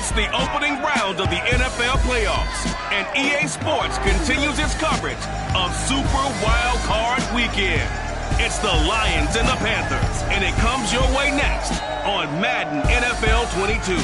It's the opening round of the NFL playoffs, and EA Sports continues its coverage of Super Wildcard Weekend. It's the Lions and the Panthers, and it comes your way next on Madden NFL 22.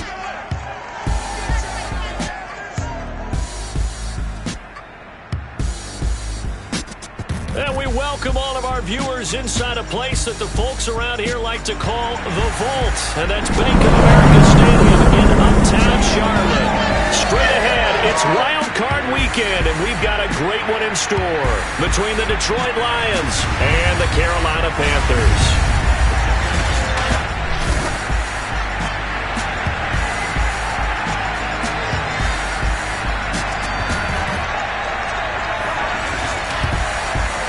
And we welcome all of our viewers inside a place that the folks around here like to call the Vault. And that's Bank of America Stadium in Uptown Charlotte. Straight ahead, it's Wildcard Weekend, and we've got a great one in store between the Detroit Lions and the Carolina Panthers.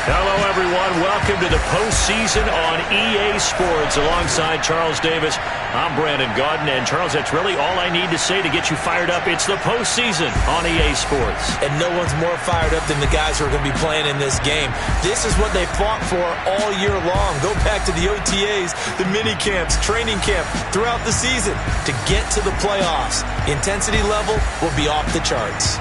Hello, everyone. Welcome to the postseason on EA Sports. Alongside Charles Davis, I'm Brandon Gaudin. And, Charles, that's really all I need to say to get you fired up. It's the postseason on EA Sports. And no one's more fired up than the guys who are going to be playing in this game. This is what they fought for all year long. Go back to the OTAs, the mini camps, training camp, throughout the season to get to the playoffs. The intensity level will be off the charts.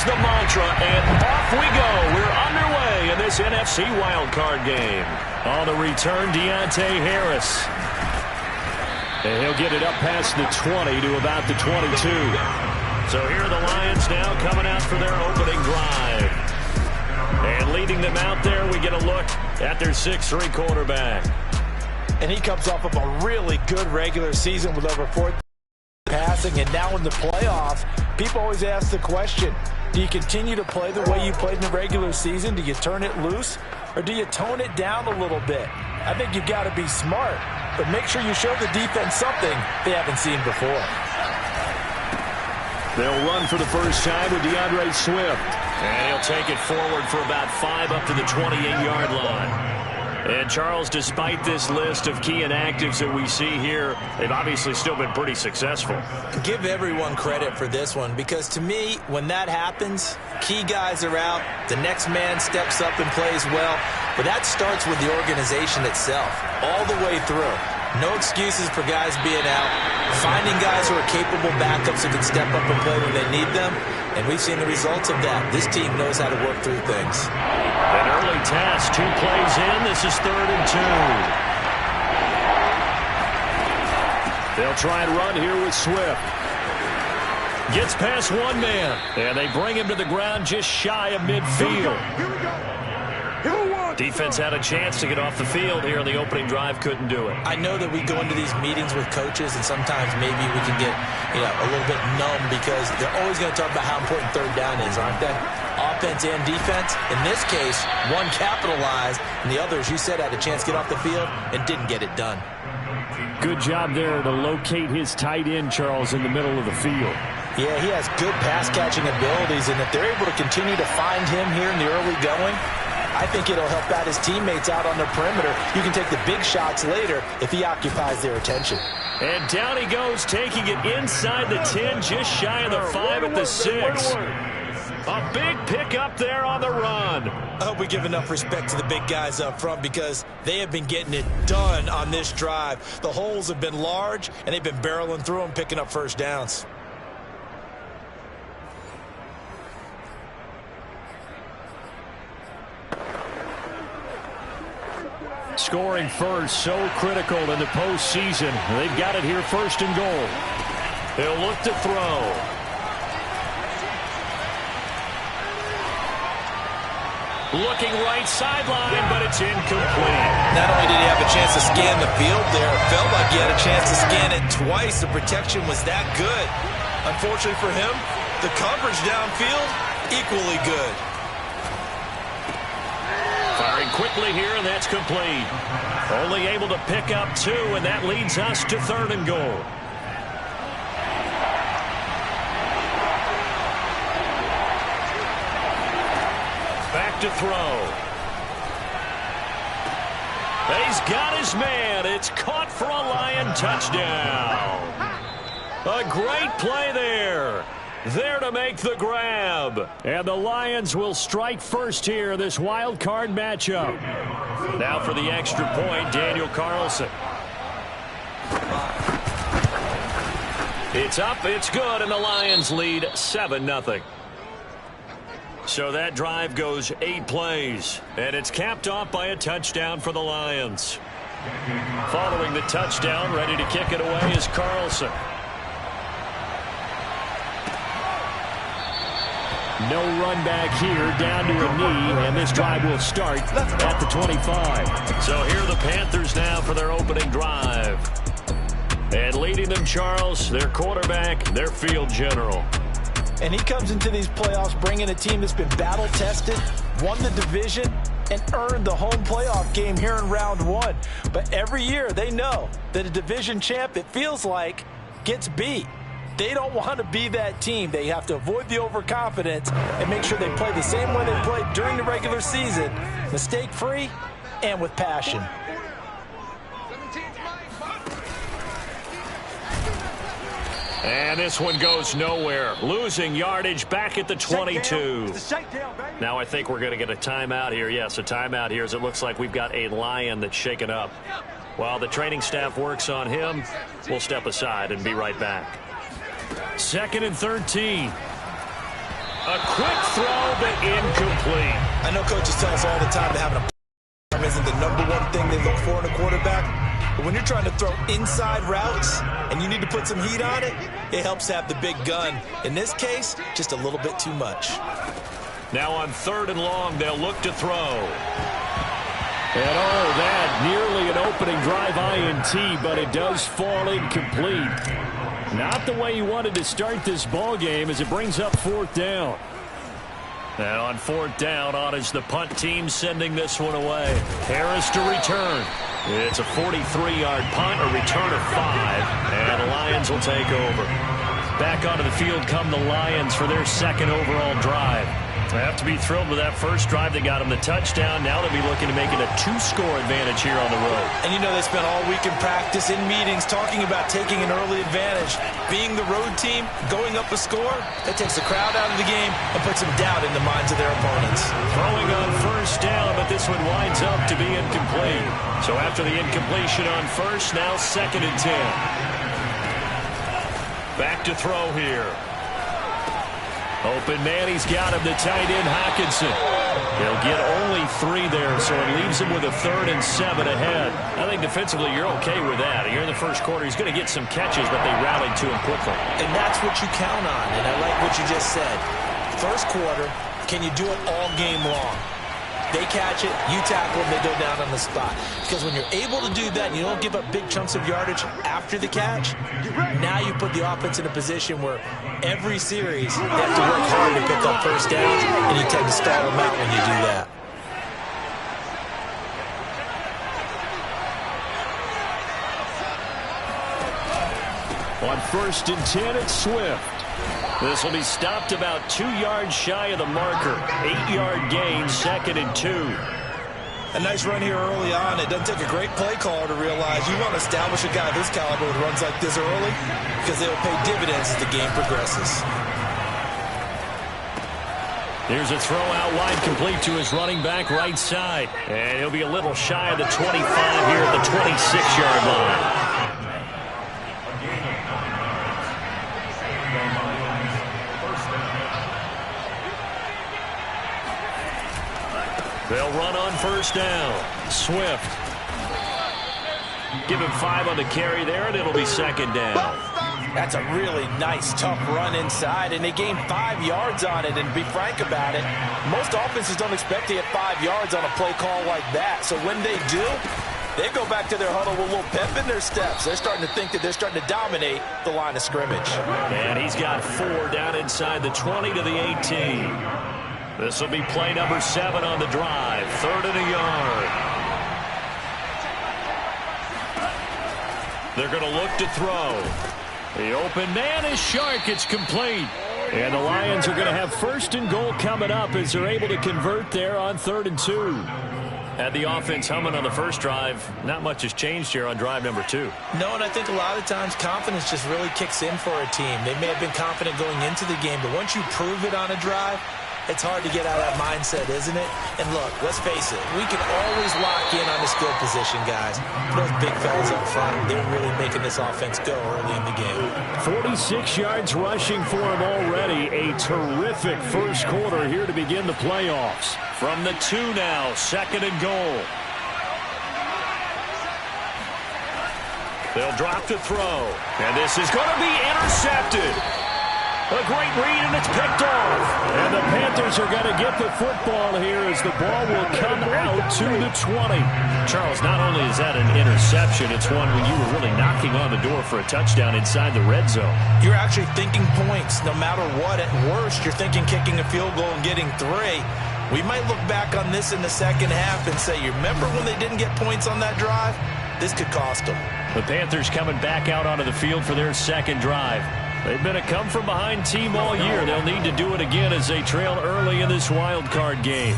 The mantra, and off we go. We're underway in this NFC wildcard game. On the return, Deontay Harris. And he'll get it up past the 20 to about the 22. So here are the Lions now coming out for their opening drive. And leading them out there, we get a look at their 6'3" quarterback. And he comes off of a really good regular season with over 4,000 passing, and now in the playoffs, people always ask the question, do you continue to play the way you played in the regular season? Do you turn it loose, or do you tone it down a little bit? I think you've got to be smart, but make sure you show the defense something they haven't seen before. They'll run for the first time with DeAndre Swift. And he'll take it forward for about 5 up to the 28-yard line. And, Charles, despite this list of key inactives that we see here, they've obviously still been pretty successful. Give everyone credit for this one, because to me, when that happens, key guys are out, the next man steps up and plays well, but that starts with the organization itself, all the way through. No excuses for guys being out, finding guys who are capable backups who can step up and play when they need them, and we've seen the results of that. This team knows how to work through things. An early task, 2 plays in. This is 3rd and 2. They'll try and run here with Swift. Gets past one man, and they bring him to the ground just shy of midfield. Here we go. Defense had a chance to get off the field here in the opening drive, couldn't do it. I know that we go into these meetings with coaches, and sometimes maybe we can get a little bit numb because they're always going to talk about how important 3rd down is, aren't they? Offense and defense. In this case, one capitalized, and the others, you said, had a chance to get off the field and didn't get it done. Good job there to locate his tight end, Charles, in the middle of the field. Yeah, he has good pass-catching abilities, and if they're able to continue to find him here in the early going, I think it'll help out his teammates out on the perimeter. You can take the big shots later if he occupies their attention. And down he goes, taking it inside the 10, just shy of the 5 at the 6. A big pickup there on the run. I hope we give enough respect to the big guys up front because they have been getting it done on this drive. The holes have been large, and they've been barreling through them, picking up first downs. Scoring first, so critical in the postseason. They've got it here, 1st and goal. They'll look to throw. Looking right sideline, but it's incomplete. Not only did he have a chance to scan the field there, it felt like he had a chance to scan it twice. The protection was that good. Unfortunately for him, the coverage downfield, equally good. Firing quickly here, and that's complete. Only able to pick up 2, and that leads us to 3rd and goal. to throw. He's got his man. It's caught for a Lion touchdown. A great play there. There to make the grab. And the Lions will strike first here in this wild card matchup. Now for the extra point, Daniel Carlson. It's up, it's good, and the Lions lead 7-0. So that drive goes 8 plays, and it's capped off by a touchdown for the Lions. Following the touchdown, ready to kick it away is Carlson. No run back here, down to a knee, and this drive will start at the 25. So here are the Panthers now for their opening drive. And leading them, Charles, their quarterback, their field general. And he comes into these playoffs bringing a team that's been battle-tested, won the division, and earned the home playoff game here in round 1. But every year they know that a division champ, it feels like, gets beat. They don't want to be that team. They have to avoid the overconfidence and make sure they play the same way they played during the regular season, mistake-free and with passion. And this one goes nowhere. Losing yardage back at the 22. Now I think we're going to get a timeout here. Yes, a timeout here as it looks like we've got a Lion that's shaken up. While the training staff works on him, we'll step aside and be right back. 2nd and 13. A quick throw, but incomplete. I know coaches tell us all the time that having a isn't the #1 thing they look for in a quarterback. But when you're trying to throw inside routes and you need to put some heat on it, it helps have the big gun. In this case, just a little bit too much. Now on 3rd and long, they'll look to throw. And all that, nearly an opening drive INT, but it does fall incomplete. Not the way you wanted to start this ball game as it brings up 4th down. And on 4th down, on is the punt team sending this one away. Harris to return. It's a 43-yard punt, a return of 5, and the Lions will take over. Back onto the field come the Lions for their 2nd overall drive. They have to be thrilled with that first drive that got them the touchdown. Now they'll be looking to make it a 2-score advantage here on the road. And you know they spent all week in practice, in meetings, talking about taking an early advantage. Being the road team, going up a score, that takes the crowd out of the game and puts some doubt in the minds of their opponents. Throwing on 1st down, but this one winds up to be incomplete. So after the incompletion on 1st, now 2nd and 10. Back to throw here. Open man, he's got him, the tight end, Hockenson. He'll get only 3 there, so it leaves him with a 3rd and 7 ahead. I think defensively you're okay with that. Here in the first quarter, he's going to get some catches, but they rallied to him quickly. And that's what you count on, and I like what you just said. First quarter, can you do it all game long? They catch it, you tackle them, they go down on the spot. Because when you're able to do that and you don't give up big chunks of yardage after the catch, now you put the offense in a position where every series they have to work hard to pick up 1st downs, and you tend to stall them out when you do that. On 1st and 10, it's Swift. This will be stopped about 2 yards shy of the marker. 8-yard gain, 2nd and 2. A nice run here early on. It doesn't take a great play caller to realize you want to establish a guy of this caliber with runs like this early because they will pay dividends as the game progresses. Here's a throw out wide, complete to his running back right side. And he'll be a little shy of the 25 here at the 26-yard line. They'll run on 1st down. Swift. Give him 5 on the carry there, and it'll be 2nd down. That's a really nice, tough run inside, and they gained 5 yards on it. And to be frank about it, most offenses don't expect to get 5 yards on a play call like that. So when they do, they go back to their huddle with a little pep in their steps. They're starting to think that they're starting to dominate the line of scrimmage. And he's got 4 down inside the 20 to the 18. This will be play number 7 on the drive. 3rd and a yard. They're going to look to throw. The open man is Shark. It's complete. And the Lions are going to have 1st and goal coming up as they're able to convert there on 3rd and 2. Had the offense humming on the first drive. Not much has changed here on drive number 2. No, and I think a lot of times confidence just really kicks in for a team. They may have been confident going into the game, but once you prove it on a drive, it's hard to get out of that mindset, isn't it? And look, let's face it, we can always lock in on the skill position, guys. Those big fellas up front, they're really making this offense go early in the game. 46 yards rushing for him already. A terrific first quarter here to begin the playoffs. From the 2 now, 2nd and goal. They'll drop to throw. And this is going to be intercepted. A great read, and it's picked off. And the Panthers are going to get the football here as the ball will come out to the 20. Charles, not only is that an interception, it's one when you were really knocking on the door for a touchdown inside the red zone. You're actually thinking points no matter what. At worst, you're thinking kicking a field goal and getting 3. We might look back on this in the second half and say, you remember when they didn't get points on that drive? This could cost them. The Panthers coming back out onto the field for their 2nd drive. They've been a come-from-behind team all year. They'll need to do it again as they trail early in this wild card game.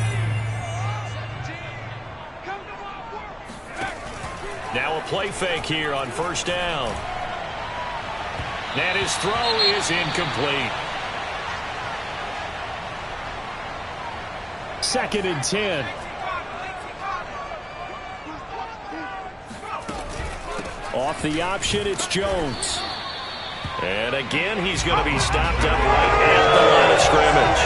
Now a play fake here on 1st down. And his throw is incomplete. 2nd and 10. Off the option, it's Jones. And again, he's going to be stopped up right at the line of scrimmage.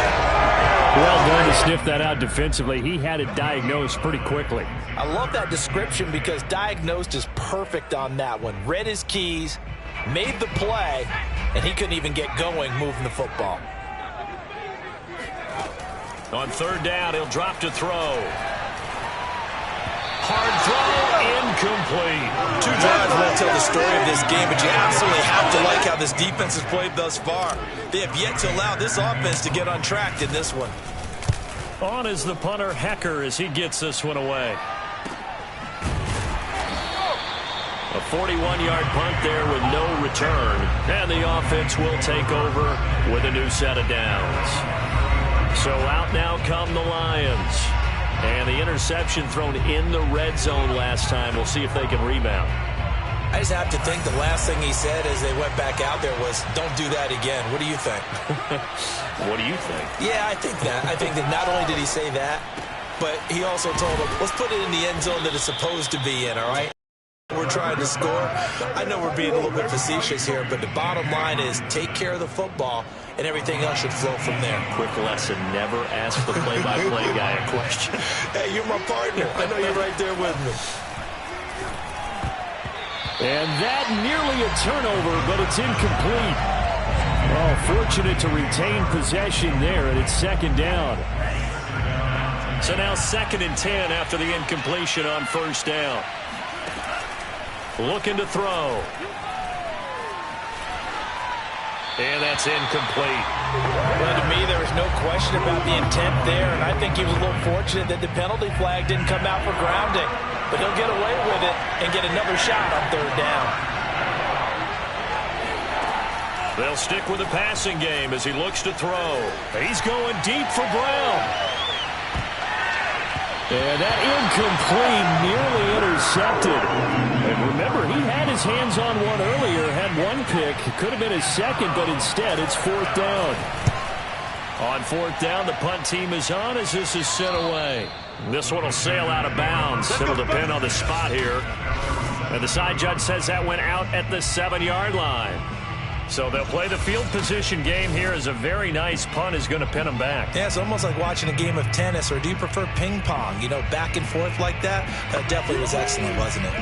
Well done to sniff that out defensively. He had it diagnosed pretty quickly. I love that description because diagnosed is perfect on that one. Read his keys, made the play, and he couldn't even get going moving the football. On 3rd down, he'll drop to throw. Hard throw, incomplete. 2 drives won't tell the story of this game, but you absolutely have to like how this defense has played thus far. They have yet to allow this offense to get on track in this one. On is the punter, Hecker, as he gets this one away. A 41-yard punt there with no return. And the offense will take over with a new set of downs. So out now come the Lions. And the interception thrown in the red zone last time. We'll see if they can rebound. I just have to think the last thing he said as they went back out there was, don't do that again. What do you think? What do you think? Yeah, I think that. I think that not only did he say that, but he also told them, let's put it in the end zone that it's supposed to be in, all right? We're trying to score. I know we're being a little bit facetious here, but the bottom line is take care of the football, and everything else should flow from there. Quick lesson, never ask the play-by-play guy a question. Hey, you're my partner. I know you're right there with me. And that nearly a turnover, but it's incomplete. Oh, fortunate to retain possession there, and it's 2nd down. So now 2nd and 10 after the incompletion on 1st down. Looking to throw. And that's incomplete. Well, to me, there was no question about the intent there, and I think he was a little fortunate that the penalty flag didn't come out for grounding. But he'll get away with it and get another shot on 3rd down. They'll stick with the passing game as he looks to throw. He's going deep for Brown. And that incomplete, nearly intercepted. And remember, he had his hands on one earlier, had one pick. Could have been his 2nd, but instead it's 4th down. On 4th down, the punt team is on as this is sent away. This one will sail out of bounds. It'll depend on the spot here. And the side judge says that went out at the 7-yard line. So they'll play the field position game here as a very nice punt is going to pin them back. Yeah, it's almost like watching a game of tennis, or do you prefer ping pong? You know, back and forth like that? That definitely was excellent, wasn't it?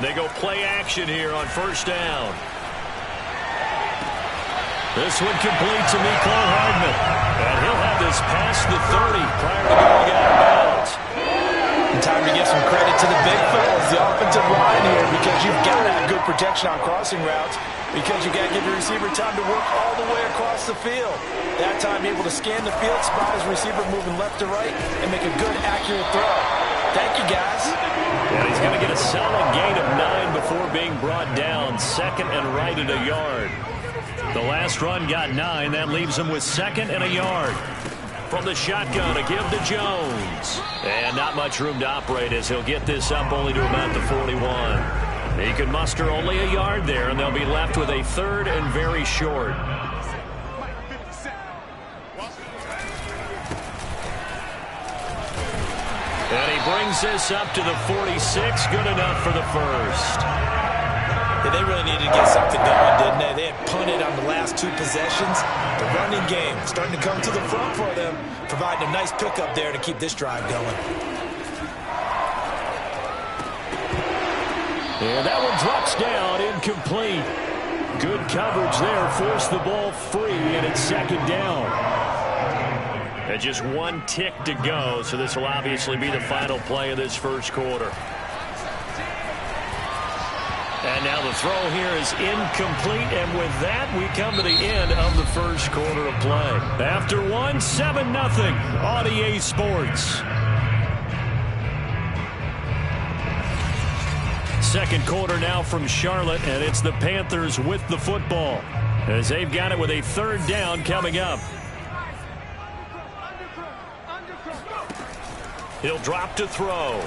They go play action here on 1st down. This one complete to Mecole Hardman. And he'll have this past the 30 prior to going out of bounds. And time to give some credit to the big fellas, the offensive line here, because you've got to have good protection on crossing routes, because you've got to give your receiver time to work all the way across the field. That time, able to scan the field, spot his receiver moving left to right, and make a good, accurate throw. Thank you, guys. And he's going to get a solid gain of 9 before being brought down. Second and right at a yard. The last run got 9. That leaves him with second and a yard. From the shotgun, a give to Jones. And not much room to operate as he'll get this up only to about the 41. He can muster only a yard there, and they'll be left with a third and very short. And he brings this up to the 46. Good enough for the first. Yeah, they really needed to get something going, didn't they? They had punted on the last 2 possessions. The running game starting to come to the front for them, providing a nice pickup there to keep this drive going. And that one drops down, incomplete. Good coverage there, forced the ball free, and it's second down. And just 1 tick to go, so this will obviously be the final play of this first quarter. And now the throw here is incomplete, and with that, we come to the end of the first quarter of play. After 1, 7-0 on EA Sports. Second quarter now from Charlotte, and it's the Panthers with the football, as they've got it with a third down coming up. He'll drop to throw.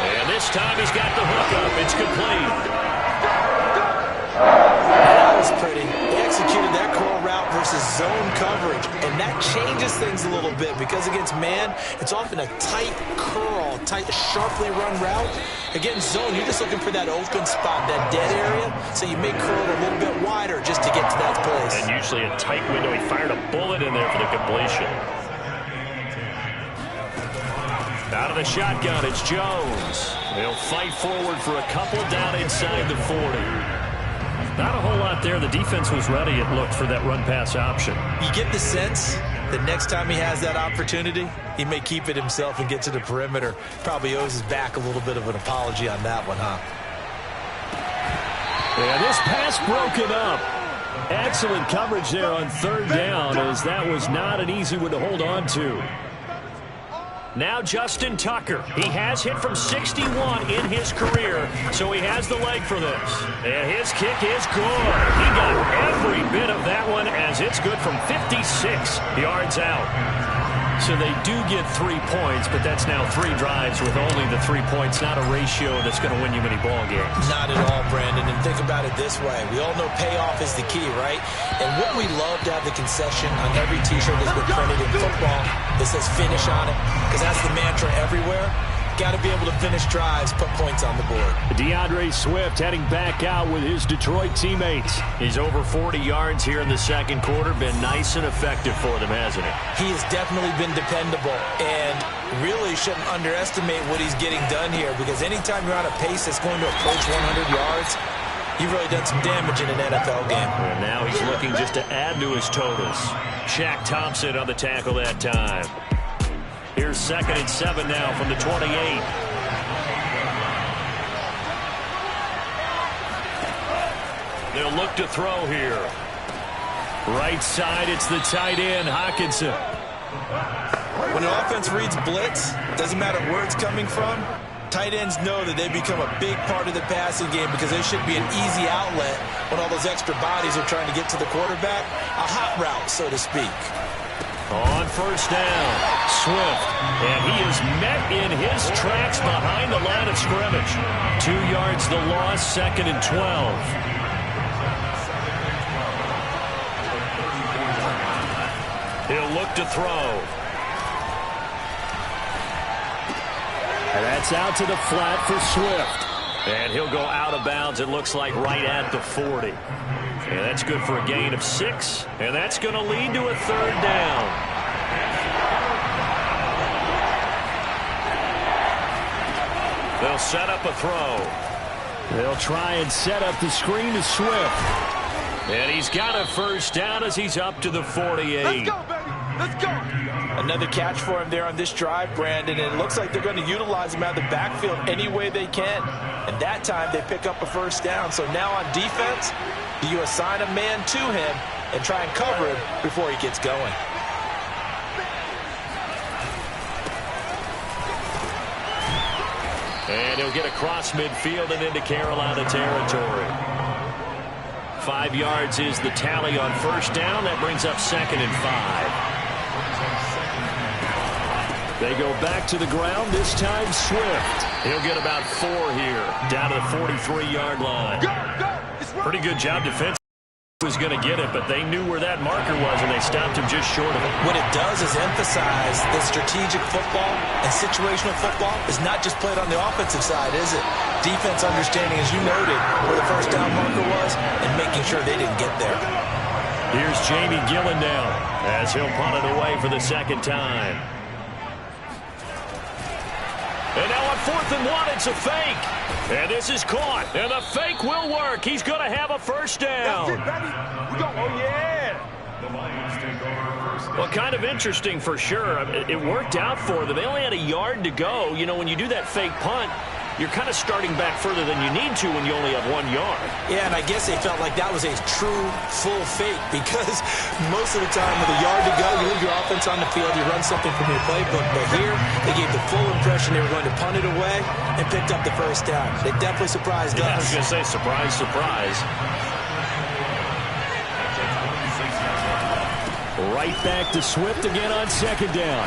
And this time he's got the hook up. It's complete. That was pretty. They executed that curl route versus zone coverage, and that changes things a little bit because against man, it's often a tight curl, tight, sharply run route. Against zone, you're just looking for that open spot, that dead area, so you may curl it a little bit wider just to get to that place. And usually a tight window. He fired a bullet in there for the completion. Out of the shotgun, it's Jones. He'll fight forward for a couple down inside the 40. Not a whole lot there. The defense was ready, it looked, for that run-pass option. You get the sense that next time he has that opportunity, he may keep it himself and get to the perimeter. Probably owes his back a little bit of an apology on that one, huh? Yeah, this pass broken up. Excellent coverage there on third down, as that was not an easy one to hold on to. Now Justin Tucker. He has hit from 61 in his career, so he has the leg for this. And his kick is good. He got every bit of that one, as it's good from 56 yards out. So they do get 3 points, but that's now 3 drives with only the 3 points, not a ratio that's going to win you many ball games. Not at all, Brandon. And think about it this way. We all know payoff is the key, right? And wouldn't we love to have the concession on every T-shirt that's been printed in football that says finish on it? Because that's the mantra everywhere. Got to be able to finish drives, put points on the board. DeAndre Swift heading back out with his Detroit teammates. He's over 40 yards here in the second quarter. Been nice and effective for them, hasn't he? He has definitely been dependable, and really shouldn't underestimate what he's getting done here, because anytime you're on a pace that's going to approach 100 yards, you've really done some damage in an NFL game. And now he's looking just to add to his totals. Shaq Thompson on the tackle that time. Here's 2nd and 7 now from the 28. They'll look to throw here. Right side, it's the tight end, Hockenson. When an offense reads blitz, doesn't matter where it's coming from, tight ends know that they become a big part of the passing game, because they should be an easy outlet when all those extra bodies are trying to get to the quarterback. A hot route, so to speak. On first down, Swift, and he is met in his tracks behind the line of scrimmage. 2 yards the loss, 2nd and 12. He'll look to throw. And that's out to the flat for Swift. And he'll go out of bounds, it looks like, right at the 40. And that's good for a gain of 6, and that's going to lead to a third down. They'll set up a throw. They'll try and set up the screen to Swift. And he's got a first down as he's up to the 48. Let's go, baby. Let's go. Another catch for him there on this drive, Brandon, and it looks like they're going to utilize him out of the backfield any way they can. And that time they pick up a first down. So now on defense, do you assign a man to him and try and cover him before he gets going? And he'll get across midfield and into Carolina territory. 5 yards is the tally on first down. That brings up 2nd and 5. They go back to the ground, this time Swift. He'll get about 4 here, down to the 43-yard line. Pretty good job defense. Was going to get it, but they knew where that marker was, and they stopped him just short of it. What it does is emphasize that strategic football and situational football is not just played on the offensive side, is it? Defense understanding, as you noted, where the first down marker was and making sure they didn't get there. Here's Jamie Gillen now as he'll punt it away for the 2nd time. And now on 4th and 1, it's a fake. And this is caught. And the fake will work. He's going to have a first down. That's it, baby. We go. Oh, yeah. Well, kind of interesting for sure. It worked out for them. They only had a yard to go. You know, when you do that fake punt, you're kind of starting back further than you need to when you only have 1 yard. Yeah, and I guess they felt like that was a true full fake because most of the time with a yard to go, you leave your offense on the field, you run something from your playbook. But here, they gave the full impression they were going to punt it away and picked up the first down. They definitely surprised us. I was going to say, surprise, surprise. Right back to Swift again on 2nd down.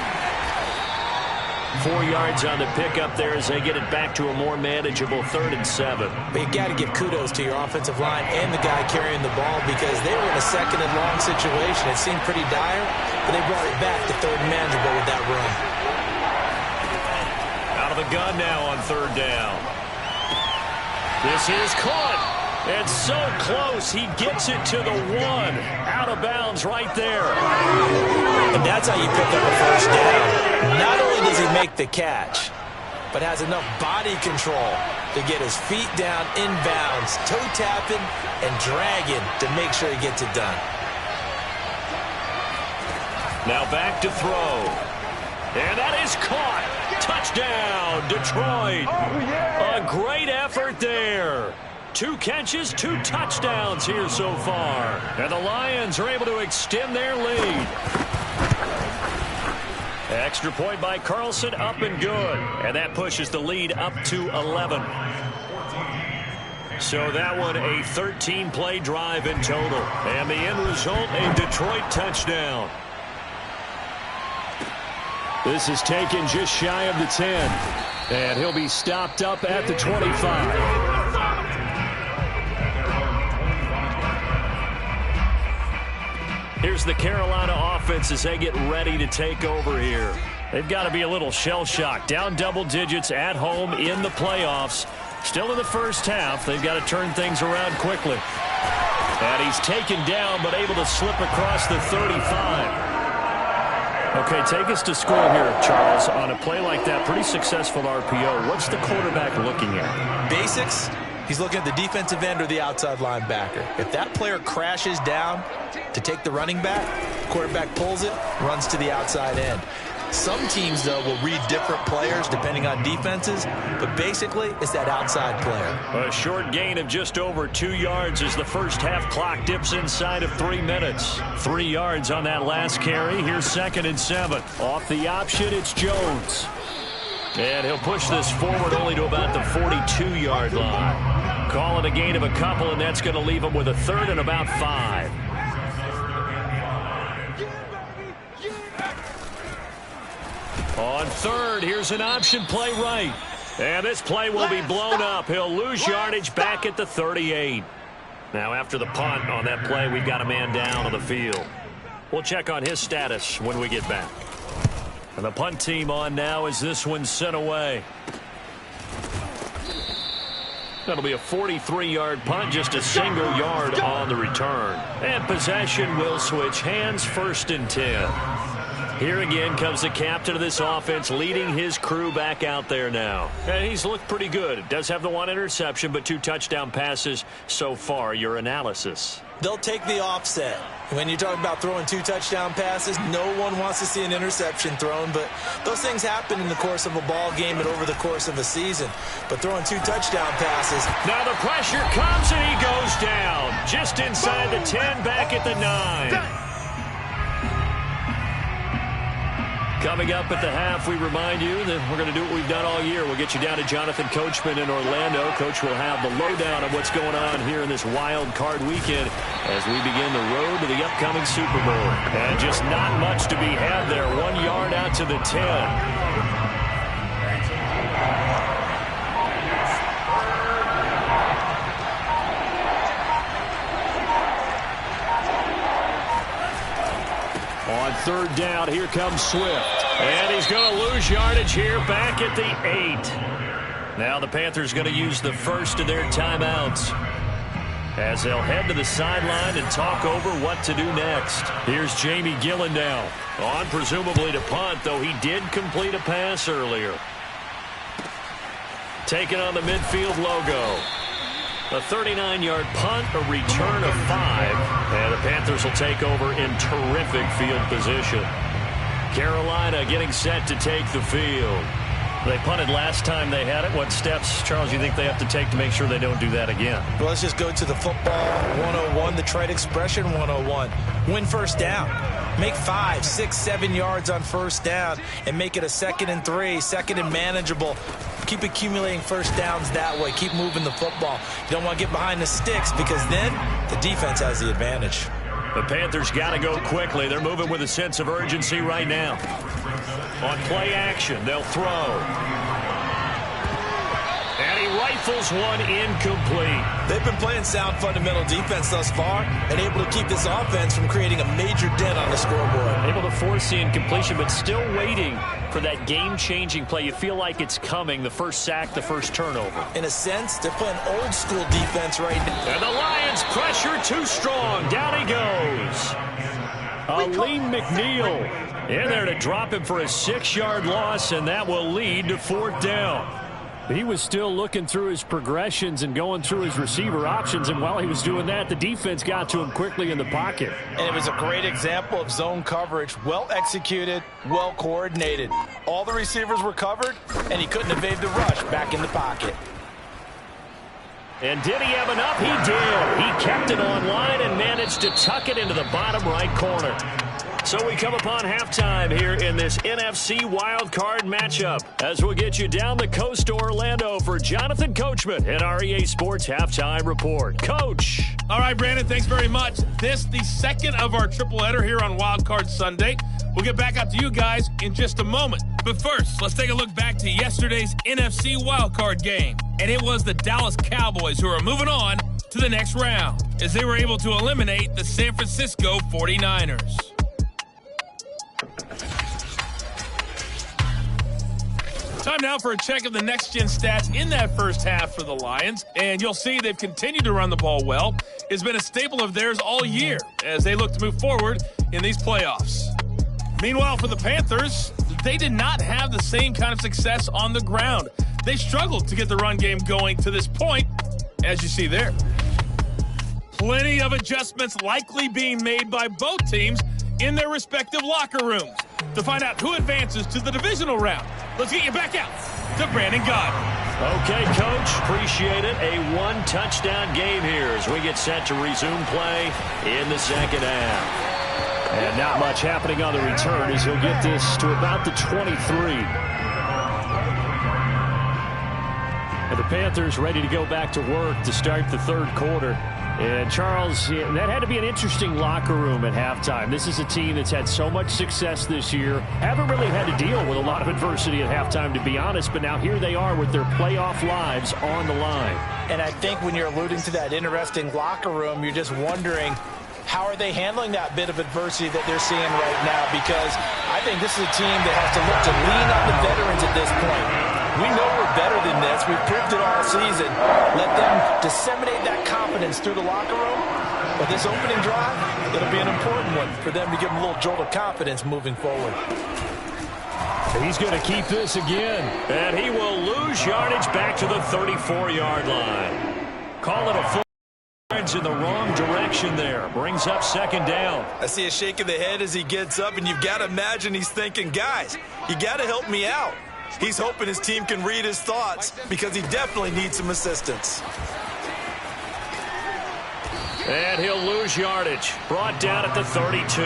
4 yards on the pickup there as they get it back to a more manageable 3rd and 7. But you got to give kudos to your offensive line and the guy carrying the ball because they were in a 2nd and long situation. It seemed pretty dire, but they brought it back to 3rd and manageable with that run. Out of the gun now on 3rd down. This is caught. It's so close. He gets it to the 1. Out of bounds right there. And that's how you pick up a first down. Not only does he make the catch, but has enough body control to get his feet down inbounds, toe tapping and dragging to make sure he gets it done. Now back to throw. And that is caught. Touchdown, Detroit. Oh, yeah. A great effort there. 2 catches, 2 touchdowns here so far. And the Lions are able to extend their lead. Extra point by Carlson, up and good. And that pushes the lead up to 11. So that one a 13-play drive in total. And the end result, a Detroit touchdown. This is taken just shy of the 10. And he'll be stopped up at the 25. Here's the Carolina offense as they get ready to take over here. They've got to be a little shell-shocked. Down double digits at home in the playoffs. Still in the first half. They've got to turn things around quickly. And he's taken down but able to slip across the 35. Okay, take us to school here, Charles. On a play like that, pretty successful RPO. What's the quarterback looking at? Basics. He's looking at the defensive end or the outside linebacker. If that player crashes down to take the running back, quarterback pulls it, runs to the outside end. Some teams, though, will read different players depending on defenses, but basically it's that outside player. A short gain of just over 2 yards as the first half clock dips inside of 3 minutes. 3 yards on that last carry. Here's 2nd and 7. Off the option, it's Jones. And he'll push this forward only to about the 42-yard line. Call it a gain of a couple, and that's going to leave him with a 3rd and about 5. On 3rd, here's an option play right. And this play will be blown up. He'll lose yardage back at the 38. Now after the punt on that play, we've got a man down on the field. We'll check on his status when we get back. And the punt team on now as this one's sent away. That'll be a 43-yard punt, just a single yard on the return. And possession will switch hands, 1st and 10. Here again comes the captain of this offense leading his crew back out there now. And he's looked pretty good. Does have the 1 interception, but 2 touchdown passes so far. Your analysis? They'll take the offset. When you talk about throwing 2 touchdown passes, no one wants to see an interception thrown, but those things happen in the course of a ball game and over the course of a season. But throwing 2 touchdown passes. Now the pressure comes and he goes down. Just inside the 10, back at the 9. Coming up at the half, we remind you that we're going to do what we've done all year. We'll get you down to Jonathan Coachman in Orlando. Coach will have the lowdown of what's going on here in this wild card weekend as we begin the road to the upcoming Super Bowl. And just not much to be had there. 1 yard out to the 10. On third down, here comes Swift. And he's going to lose yardage here back at the 8. Now the Panthers going to use the first of their timeouts as they'll head to the sideline and talk over what to do next. Here's Jamie Gillen now, on presumably to punt, though he did complete a pass earlier. Taking on the midfield logo. A 39-yard punt, a return of 5. And the Panthers will take over in terrific field position. Carolina getting set to take the field. They punted last time they had it. What steps, Charles, you think they have to take to make sure they don't do that again? Well, let's just go to the football 101, the trade expression 101. Win first down. Make 5, 6, 7 yards on first down and make it a 2nd and 3, 2nd and manageable. Keep accumulating first downs that way. Keep moving the football. You don't want to get behind the sticks because then the defense has the advantage. The Panthers got to go quickly. They're moving with a sense of urgency right now. On play action, they'll throw. And he rifles one incomplete. They've been playing sound fundamental defense thus far and able to keep this offense from creating a major dent on the scoreboard. Able to force the incompletion, but still waiting for that game-changing play. You feel like it's coming, the first sack, the first turnover. In a sense, they're playing old-school defense right now. And the Lions pressure too strong. Down he goes. Aleem McNeil in there to drop him for a 6-yard loss, and that will lead to 4th down. He was still looking through his progressions and going through his receiver options, and while he was doing that, the defense got to him quickly in the pocket. And it was a great example of zone coverage, well executed, well coordinated. All the receivers were covered, and he couldn't evade the rush back in the pocket. And did he have enough? He did. He kept it online and managed to tuck it into the bottom right corner. So we come upon halftime here in this NFC wildcard matchup as we'll get you down the coast to Orlando for Jonathan Coachman at our EA Sports Halftime Report. Coach. All right, Brandon, thanks very much. This the second of our triple-header here on Wildcard Sunday. We'll get back out to you guys in just a moment. But first, let's take a look back to yesterday's NFC wildcard game. And it was the Dallas Cowboys who are moving on to the next round as they were able to eliminate the San Francisco 49ers. Time now for a check of the next-gen stats in that first half for the Lions. And you'll see they've continued to run the ball well. It's been a staple of theirs all year as they look to move forward in these playoffs. Meanwhile, for the Panthers, they did not have the same kind of success on the ground. They struggled to get the run game going to this point, as you see there. Plenty of adjustments likely being made by both teams in their respective locker rooms. To find out who advances to the divisional round, let's get you back out to Brandon Gaudin. Okay, Coach. Appreciate it. A one-touchdown game here as we get set to resume play in the second half. And not much happening on the return as he'll get this to about the 23. And the Panthers ready to go back to work to start the third quarter. And, Charles, that had to be an interesting locker room at halftime. This is a team that's had so much success this year. Haven't really had to deal with a lot of adversity at halftime, to be honest. But now here they are with their playoff lives on the line. And I think when you're alluding to that interesting locker room, you're just wondering, how are they handling that bit of adversity that they're seeing right now? Because I think this is a team that has to look to lean on the veterans at this point. We know we're better than this. We've proved it all season. Let them disseminate that confidence through the locker room. But this opening drive, it'll be an important one for them to give them a little jolt of confidence moving forward. He's going to keep this again. And he will lose yardage back to the 34-yard line. Call it a full in the wrong direction there. Brings up second down. I see a shake of the head as he gets up, and you've got to imagine he's thinking, guys, you got to help me out. He's hoping his team can read his thoughts because he definitely needs some assistance. And he'll lose yardage. Brought down at the 32.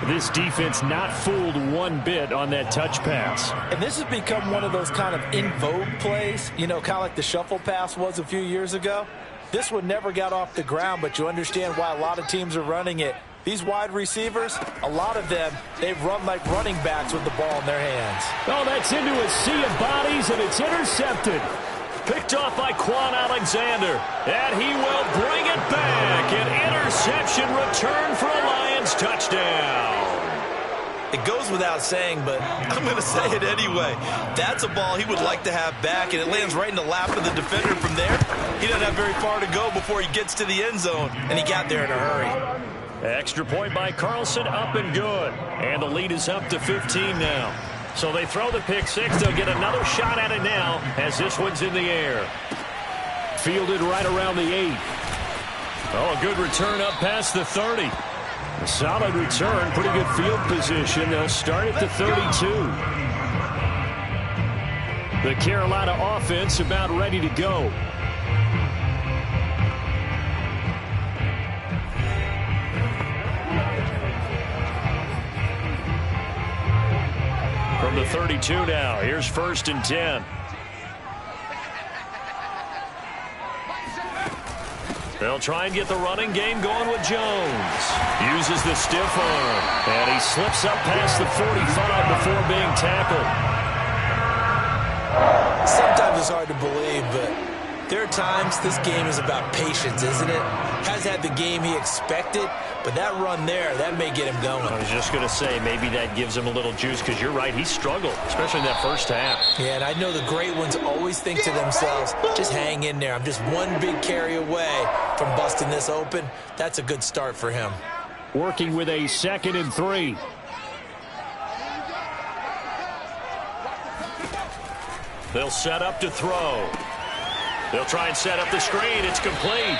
This defense not fooled one bit on that touch pass. And this has become one of those kind of in vogue plays, you know, kind of like the shuffle pass was a few years ago. This one never got off the ground, but you understand why a lot of teams are running it. These wide receivers, a lot of them, they run like running backs with the ball in their hands. Oh, that's into a sea of bodies, and it's intercepted. Picked off by Quan Alexander, and he will bring it back. An interception return for a Lions touchdown. It goes without saying, but I'm going to say it anyway. That's a ball he would like to have back, and it lands right in the lap of the defender from there. He doesn't have very far to go before he gets to the end zone, and he got there in a hurry. Extra point by Carlson, up and good. And the lead is up to 15 now. So they throw the pick six. They'll get another shot at it now as this one's in the air. Fielded right around the 8. Oh, a good return up past the 30. A solid return, pretty good field position. They'll start at the 32. The Carolina offense about ready to go. From the 32 now, here's 1st and 10. They'll try and get the running game going with Jones. Uses the stiff arm, and he slips up past the 45 before being tackled. Sometimes it's hard to believe, but there are times this game is about patience, isn't it? Has had the game he expected, but that run there, that may get him going. I was just going to say, maybe that gives him a little juice, because you're right, he struggled, especially in that first half. Yeah, and I know the great ones always think to themselves, just hang in there. I'm just one big carry away from busting this open. That's a good start for him. Working with a 2nd and 3. They'll set up to throw. They'll try and set up the screen. It's complete.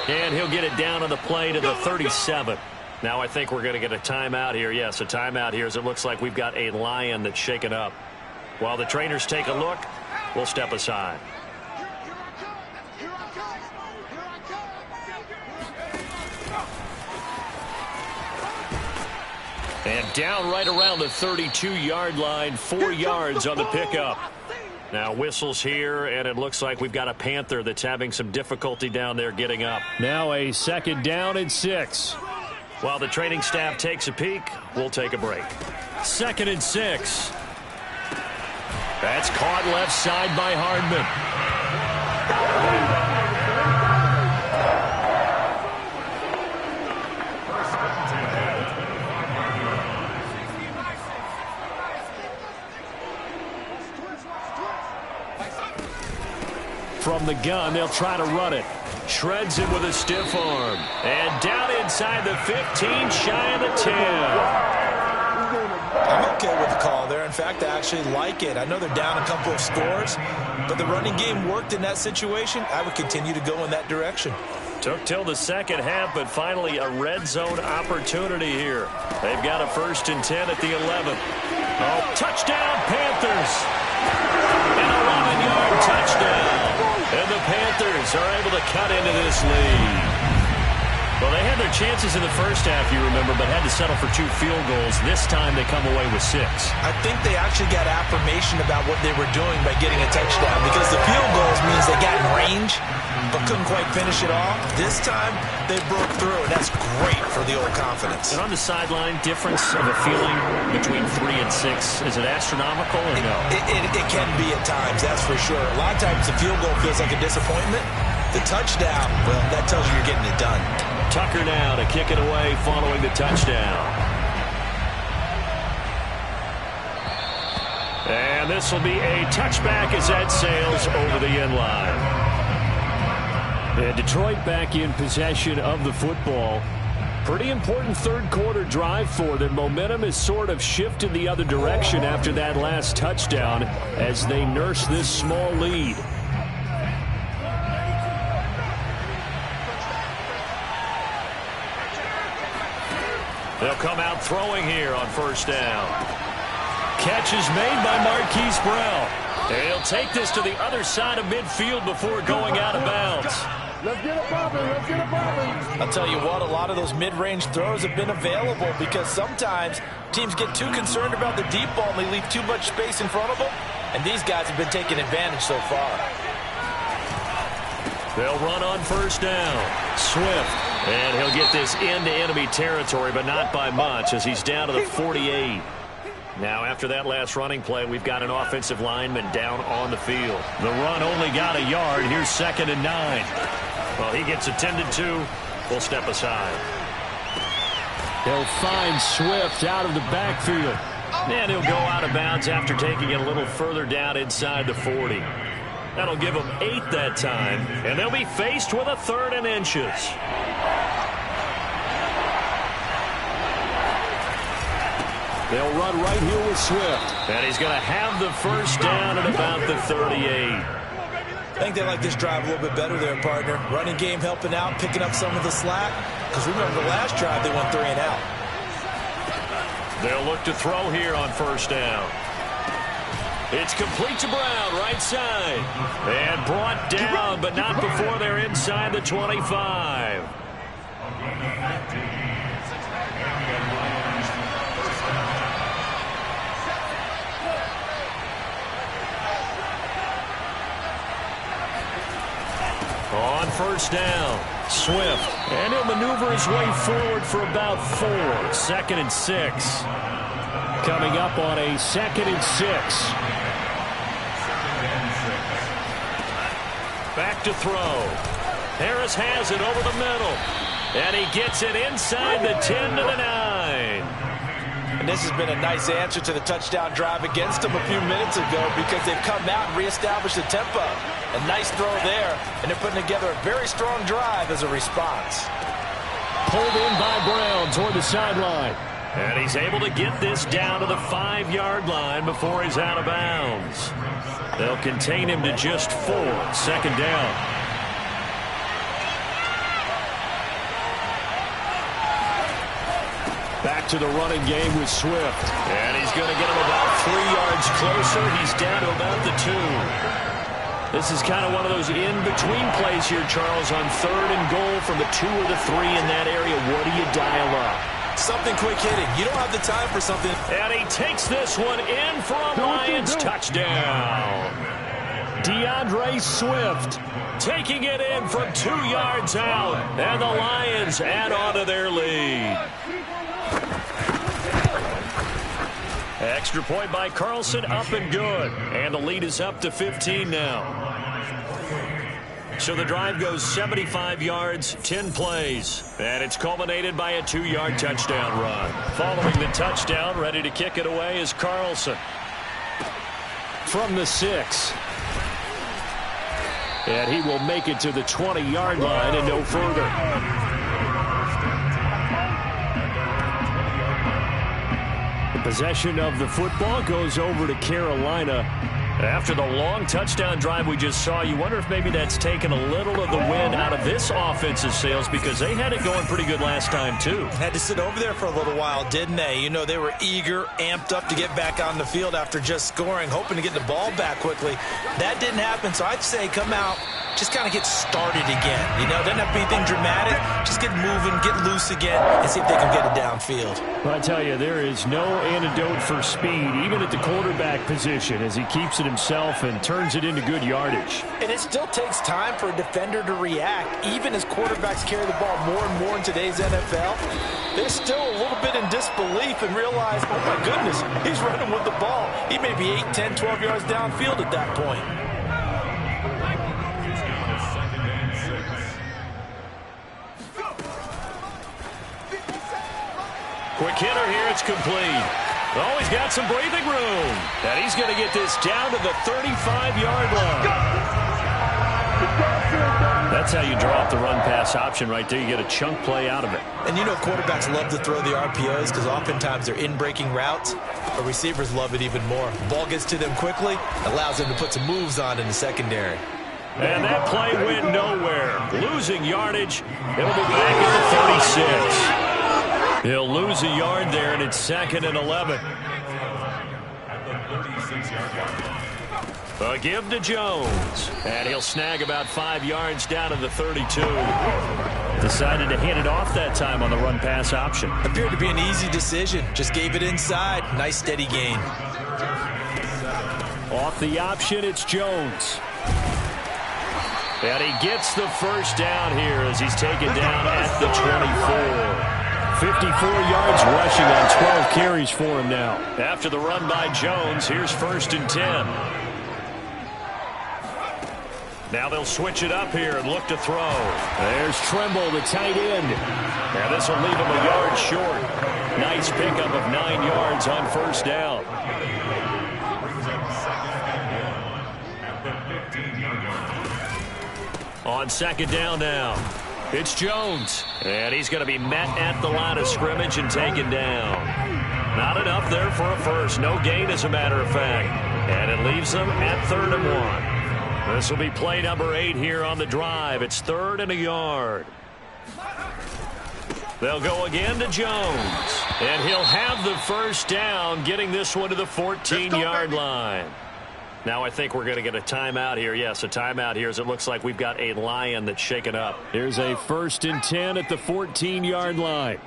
And he'll get it down on the play to the 37. Now I think we're going to get a timeout here. Yes, a timeout here as it looks like we've got a Lion that's shaken up. While the trainers take a look, we'll step aside. And down right around the 32-yard line, 4 yards on the pickup. Now whistles here, and it looks like we've got a Panther that's having some difficulty down there getting up. Now a 2nd down and 6. While the training staff takes a peek, we'll take a break. 2nd and 6. That's caught left side by Hardman. From the gun, they'll try to run it. Shreds him with a stiff arm. And down inside the 15, shy of the 10. I'm okay with the call there. In fact, I actually like it. I know they're down a couple of scores, but the running game worked in that situation. I would continue to go in that direction. Took till the second half, but finally a red zone opportunity here. They've got a 1st and 10 at the 11. Oh, touchdown, Panthers! An 11-yard touchdown. And the Panthers are able to cut into this lead. Well, they had their chances in the first half, you remember, but had to settle for 2 field goals. This time they come away with 6. I think they actually got affirmation about what they were doing by getting a touchdown, because the field goals means they got in range but couldn't quite finish it off. This time they broke through, and that's great for the old confidence. And on the sideline, difference of a feeling between 3 and 6, is it astronomical or no? It can be at times, that's for sure. A lot of times the field goal feels like a disappointment. The touchdown, well, that tells you you're getting it done. Tucker now to kick it away following the touchdown. And this will be a touchback as that sails over the end line. And Detroit back in possession of the football. Pretty important third quarter drive for them. Momentum has sort of shifted the other direction after that last touchdown as they nurse this small lead. They'll come out throwing here on 1st down. Catch is made by Marquise Brown. He'll take this to the other side of midfield before going out of bounds. Let's get it popping. Let's get it popping. I'll tell you what, a lot of those mid-range throws have been available because sometimes teams get too concerned about the deep ball and they leave too much space in front of them. And these guys have been taking advantage so far. They'll run on first down. Swift. And he'll get this into enemy territory, but not by much as he's down to the 48. Now, after that last running play, we've got an offensive lineman down on the field. The run only got a yard. Here's 2nd and 9. Well, he gets attended to. We'll step aside. They'll find Swift out of the backfield. And he'll go out of bounds after taking it a little further down inside the 40. That'll give them 8 that time, and they'll be faced with a 3rd and inches. They'll run right here with Swift. And he's going to have the first down at about the 38. I think they like this drive a little bit better there, partner. Running game helping out, picking up some of the slack. Because remember, the last drive, they went 3 and out. They'll look to throw here on first down. It's complete to Brown, right side. And brought down, but not before they're inside the 25. On first down, Swift. And he'll maneuver his way forward for about 4. 2nd and 6. Coming up on a 2nd and 6. Back to throw. Harris has it over the middle. And he gets it inside the 10 to the 9. And this has been a nice answer to the touchdown drive against them a few minutes ago because they've come out and reestablished the tempo. A nice throw there, and they're putting together a very strong drive as a response. Pulled in by Brown toward the sideline. And he's able to get this down to the 5-yard line before he's out of bounds. They'll contain him to just 4. 2nd down. Back to the running game with Swift. And he's going to get him about 3 yards closer. He's down to about the 2. This is kind of one of those in-between plays here, Charles, on 3rd and goal from the 2 or the 3 in that area. What do you dial up? Something quick hitting. You don't have the time for something. And he takes this one in for a Lions touchdown. DeAndre Swift taking it in from 2 yards out. And the Lions add on to their lead. Extra point by Carlson, up and good. And the lead is up to 15 now. So the drive goes 75 yards, 10 plays. And it's culminated by a 2-yard touchdown run. Following the touchdown, ready to kick it away is Carlson. From the 6. And he will make it to the 20-yard line and no further. Possession of the football goes over to Carolina. After the long touchdown drive we just saw, you wonder if maybe that's taken a little of the wind out of this offensive sails because they had it going pretty good last time, too. Had to sit over there for a little while, didn't they? You know, they were eager, amped up to get back on the field after just scoring, hoping to get the ball back quickly. That didn't happen, so I'd say come out, just kind of get started again. You know, doesn't have to be anything dramatic. Just get moving, get loose again, and see if they can get it downfield. Well, I tell you, there is no antidote for speed, even at the quarterback position, as he keeps it himself and turns it into good yardage. And it still takes time for a defender to react, even as quarterbacks carry the ball more and more in today's NFL. They're still a little bit in disbelief and realize, oh my goodness, he's running with the ball. He may be 8, 10, 12 yards downfield at that point. Quick hitter here, it's complete. Oh, he's got some breathing room. And he's going to get this down to the 35-yard line. That's how you draw up the run-pass option right there. You get a chunk play out of it. And you know quarterbacks love to throw the RPOs because oftentimes they're in-breaking routes. But receivers love it even more. Ball gets to them quickly, allows them to put some moves on in the secondary. And that play went nowhere. Losing yardage. It'll be back at the 36. He'll lose a yard there, and it's 2nd and 11. A give to Jones. And he'll snag about 5 yards down to the 32. Decided to hand it off that time on the run-pass option. Appeared to be an easy decision. Just gave it inside. Nice steady gain. Off the option, it's Jones. And he gets the first down here as he's taken down at the 24. 54 yards rushing on 12 carries for him now. After the run by Jones, here's 1st and 10. Now they'll switch it up here and look to throw. There's Trimble, the tight end. Now this will leave him a yard short. Nice pickup of 9 yards on 1st down. On 2nd down now, it's Jones. And he's going to be met at the line of scrimmage and taken down. Not enough there for a first. No gain, as a matter of fact. And it leaves them at 3rd and 1. This will be play number 8 here on the drive. It's 3rd and a yard. They'll go again to Jones. And he'll have the first down, getting this one to the 14-yard line. Now I think we're going to get a timeout here. Yes, a timeout here, as it looks like we've got a Lion that's shaken up. Here's a 1st and 10 at the 14-yard line.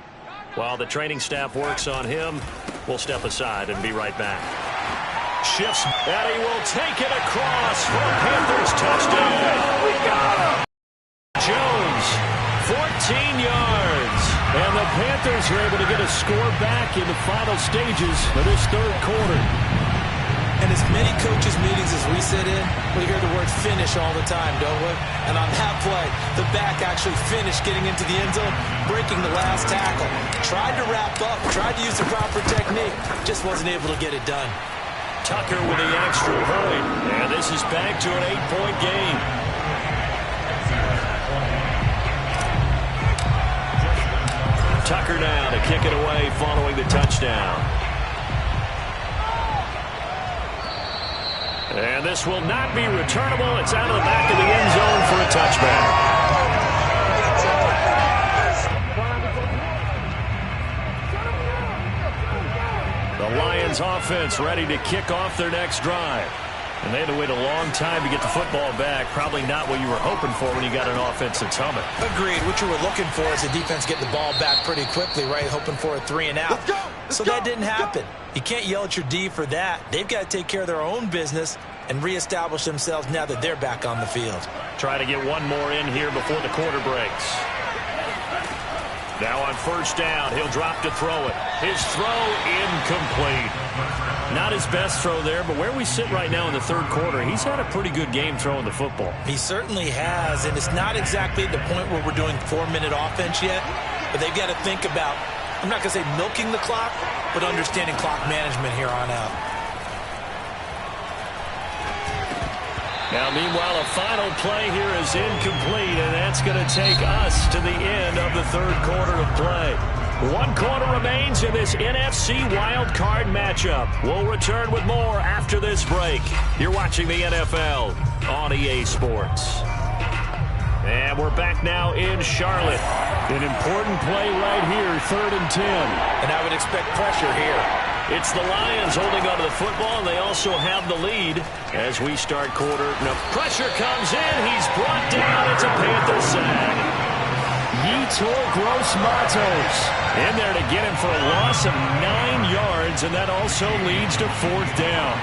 While the training staff works on him, we'll step aside and be right back. Shifts, and he will take it across for a Panthers touchdown. Jones, 14 yards. And the Panthers are able to get a score back in the final stages of this 3rd quarter. And as many coaches' meetings as we sit in, we hear the word finish all the time, don't we? And on that play, the back actually finished getting into the end zone, breaking the last tackle. Tried to wrap up, tried to use the proper technique, just wasn't able to get it done. Tucker with the extra point. And this is back to an 8-point game. Tucker now to kick it away following the touchdown. And this will not be returnable. It's out of the back of the end zone for a touchback. The Lions offense ready to kick off their next drive. And they had to wait a long time to get the football back. Probably not what you were hoping for when you got an offense that's humming. Agreed. What you were looking for is the defense getting the ball back pretty quickly, right? Hoping for a 3 and out. So that didn't happen. You can't yell at your D for that. They've got to take care of their own business and reestablish themselves now that they're back on the field. Try to get one more in here before the quarter breaks. Now on 1st down, he'll drop to throw it. His throw incomplete. Not his best throw there, but where we sit right now in the 3rd quarter, he's had a pretty good game throwing the football. He certainly has, and it's not exactly the point where we're doing 4-minute offense yet, but they've got to think about, I'm not going to say milking the clock, but understanding clock management here on out. Now, meanwhile, a final play here is incomplete, and that's going to take us to the end of the 3rd quarter of play. 1 quarter remains in this NFC Wildcard matchup. We'll return with more after this break. You're watching the NFL on EA Sports. And we're back now in Charlotte. An important play right here, 3rd and 10. And I would expect pressure here. It's the Lions holding onto the football, and they also have the lead as we start quarter. Now, pressure comes in. He's brought down. It's a Panther sack. Yetur Gross-Matos in there to get him for a loss of 9 yards, and that also leads to 4th down.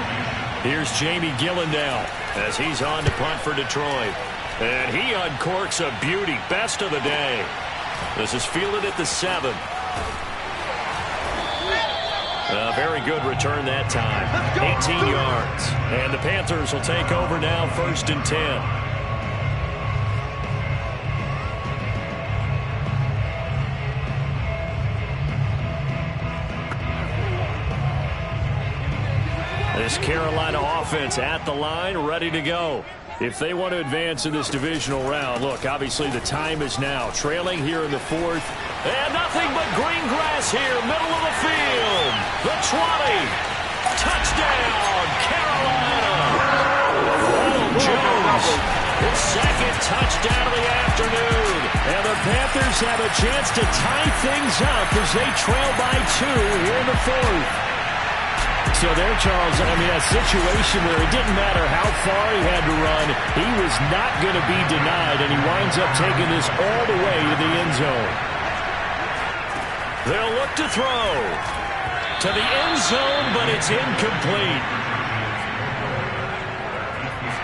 Here's Jamie Gillen now as he's on to punt for Detroit. And he uncorks a beauty. Best of the day. This is fielded at the 7. A very good return that time. 18 yards. And the Panthers will take over now, 1st and 10. This Carolina offense at the line, ready to go. If they want to advance in this divisional round, look, obviously the time is now. Trailing here in the 4th. And nothing but green grass here, middle of the field. The 20. Touchdown, Carolina. Ronald Jones, his 2nd touchdown of the afternoon. And the Panthers have a chance to tie things up as they trail by 2 here in the 4th. So there, Charles, I mean, a situation where it didn't matter how far he had to run, he was not going to be denied, and he winds up taking this all the way to the end zone. They'll look to throw to the end zone, but it's incomplete.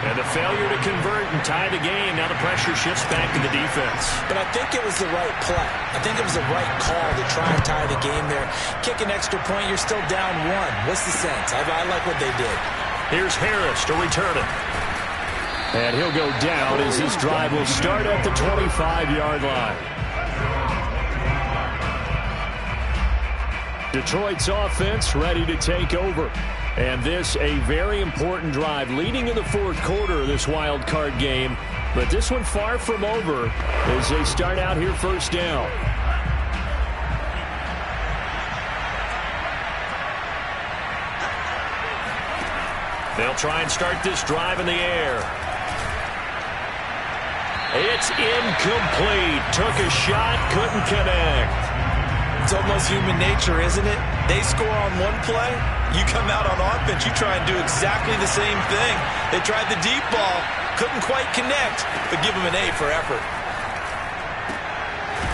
And the failure to convert and tie the game. Now the pressure shifts back to the defense. But I think it was the right play. I think it was the right call to try and tie the game there. Kick an extra point, you're still down one. What's the sense? I like what they did. Here's Harris to return it. And he'll go down as this drive will start at the 25-yard line. Detroit's offense ready to take over. And this a very important drive leading in the fourth quarter of this wild card game. But this one far from over as they start out here first down. They'll try and start this drive in the air. It's incomplete. Took a shot, couldn't connect. It's almost human nature, isn't it? They score on one play, you come out on offense, you try and do exactly the same thing. They tried the deep ball, couldn't quite connect, but give them an A for effort.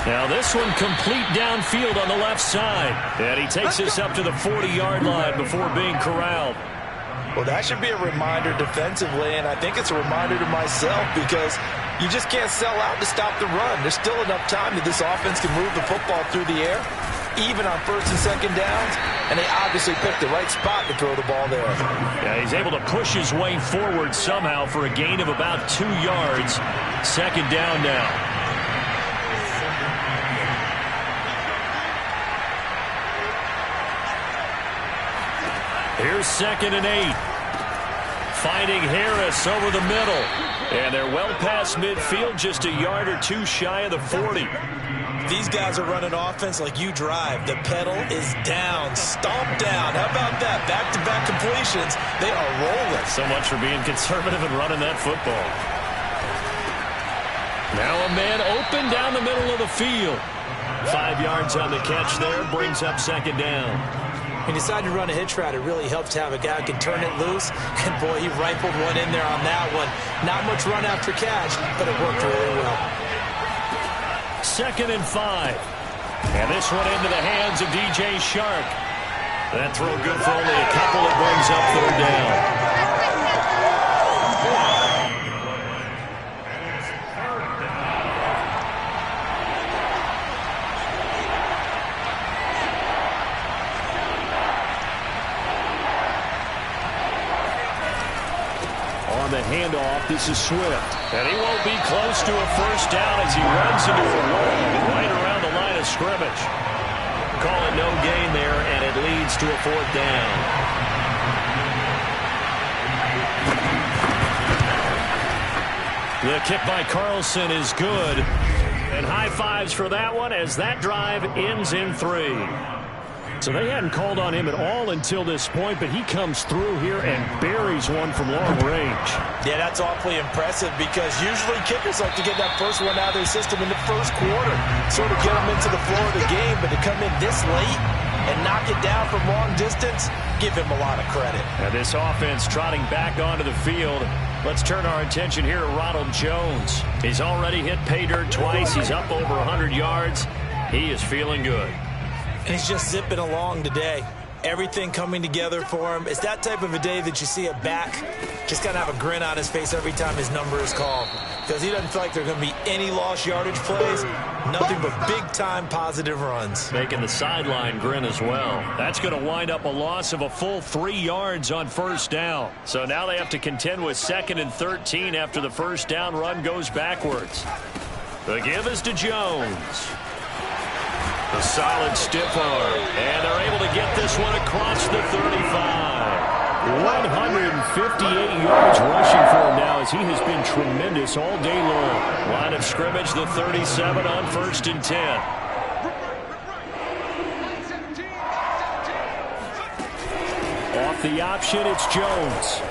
Now this one complete downfield on the left side. And he takes this up to the 40-yard line before being corralled. Well, that should be a reminder defensively, and I think it's a reminder to myself because you just can't sell out to stop the run. There's still enough time that this offense can move the football through the air, even on first and second downs, and they obviously picked the right spot to throw the ball there. Yeah, he's able to push his way forward somehow for a gain of about 2 yards. Second down now. Here's 2nd and 8. Finding Harris over the middle. And they're well past midfield, just a yard or two shy of the 40. These guys are running offense like you drive. The pedal is down, stomp down. How about that? Back-to-back completions. They are rolling. So much for being conservative and running that football. Now a man open down the middle of the field. 5 yards on the catch there, brings up second down. He decided to run a hitch route. It really helps to have a guy who can turn it loose. And, boy, he rifled one in there on that one. Not much run after catch, but it worked really well. 2nd and 5. And this one into the hands of DJ Shark. That throw good for only a couple. It brings up third down. The handoff, this is Swift. And he won't be close to a first down as he runs into a wall right around the line of scrimmage. Call it no gain there, and it leads to a fourth down. The kick by Carlson is good. And high fives for that one as that drive ends in 3. So they hadn't called on him at all until this point, but he comes through here and buries one from long range. Yeah, that's awfully impressive because usually kickers like to get that first one out of their system in the first quarter, sort of get them into the flow of the game, but to come in this late and knock it down from long distance, give him a lot of credit. Now this offense trotting back onto the field. Let's turn our attention here to Ronald Jones. He's already hit pay dirt twice. He's up over 100 yards. He is feeling good. And he's just zipping along today. Everything coming together for him. It's that type of a day that you see a back just kind of have a grin on his face every time his number is called. Because he doesn't feel like there are going to be any lost yardage plays. Nothing but big-time positive runs. Making the sideline grin as well. That's going to wind up a loss of a full 3 yards on first down. So now they have to contend with 2nd and 13 after the first down run goes backwards. The give is to Jones. A solid stiff arm. And they're able to get this one across the 35. 158 yards rushing for him now as he has been tremendous all day long. Line of scrimmage, the 37 on 1st and 10. Off the option, it's Jones.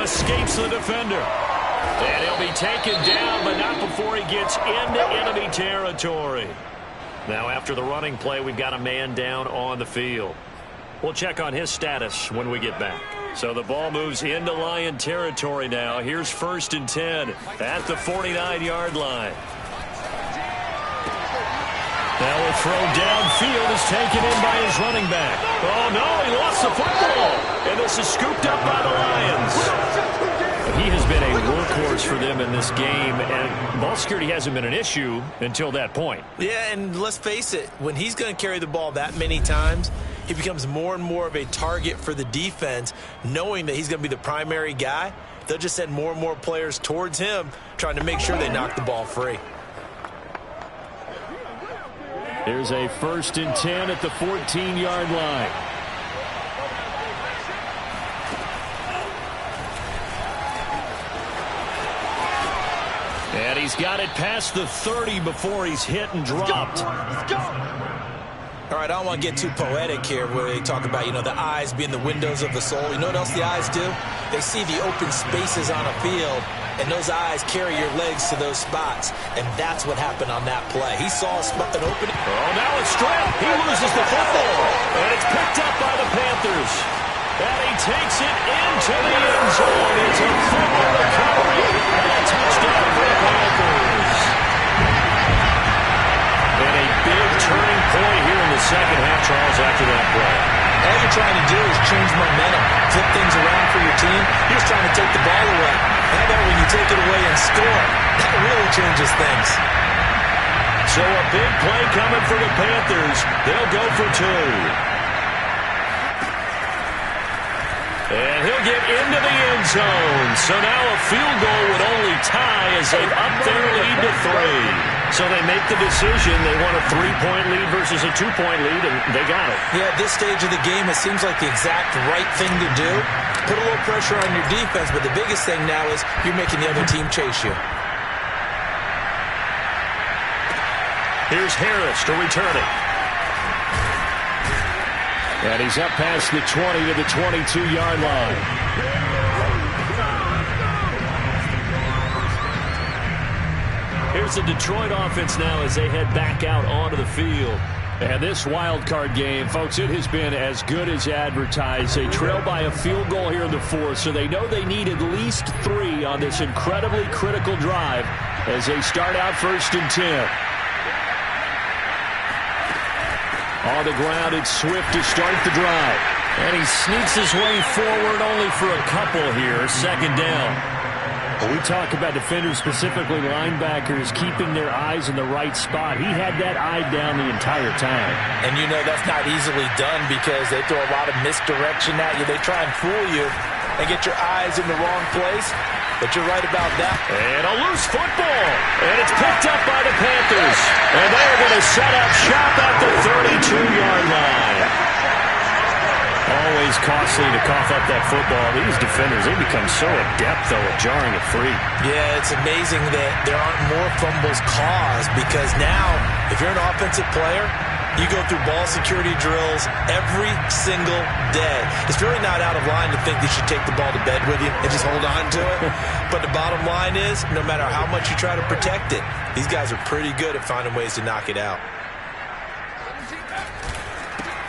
Escapes the defender. And he'll be taken down, but not before he gets into enemy territory. Now after the running play, we've got a man down on the field. We'll check on his status when we get back. So the ball moves into Lion territory now. Here's 1st and 10 at the 49-yard line. Now a throw downfield is taken in by his running back. Oh, no, he lost the football. And this is scooped up by the Lions. He has been a workhorse for them in this game, and ball security hasn't been an issue until that point. Yeah, and let's face it, when he's going to carry the ball that many times, he becomes more and more of a target for the defense, knowing that he's going to be the primary guy. They'll just send more and more players towards him, trying to make sure they knock the ball free. There's a 1st and 10 at the 14-yard line. And he's got it past the 30 before he's hit and dropped. Let's go. All right, I don't want to get too poetic here where they talk about, the eyes being the windows of the soul. You know what else the eyes do? They see the open spaces on a field, and those eyes carry your legs to those spots, and that's what happened on that play. He saw an opening. Oh, now it's straight. He loses the football, and it's picked up by the Panthers. And he takes it into the end zone. It's a fumble recovery and a touchdown for the Panthers. And a big turning point here in the second half, Charles, after that play. All you're trying to do is change momentum, flip things around for your team. You're just trying to take the ball away. How about when you take it away and score? That really changes things. So a big play coming for the Panthers. They'll go for 2. And he'll get into the end zone. So now a field goal would only tie as they've upped their lead to 3. So they make the decision. They want a 3-point lead versus a 2-point lead, and they got it. Yeah, at this stage of the game, it seems like the exact right thing to do. Put a little pressure on your defense, but the biggest thing now is you're making the other team chase you. Here's Harris to return it. And he's up past the 20 to the 22-yard line. Here's the Detroit offense now as they head back out onto the field. And this wild card game, folks, it has been as good as advertised. They trail by a field goal here in the 4th, so they know they need at least 3 on this incredibly critical drive as they start out 1st and 10. On the ground, it's Swift to start the drive. And he sneaks his way forward only for a couple here. 2nd down. When we talk about defenders, specifically linebackers, keeping their eyes in the right spot, he had that eye down the entire time. And that's not easily done because they throw a lot of misdirection at you. They try and fool you and get your eyes in the wrong place. But you're right about that. And a loose football. And it's picked up by the Panthers. And they're going to set up shop at the 32-yard line. Always costly to cough up that football. These defenders, they become so adept, though, at jarring it free. Yeah, it's amazing that there aren't more fumbles caused because now, if you're an offensive player, you go through ball security drills every single day. It's really not out of line to think you should take the ball to bed with you and just hold on to it. But the bottom line is, no matter how much you try to protect it, these guys are pretty good at finding ways to knock it out.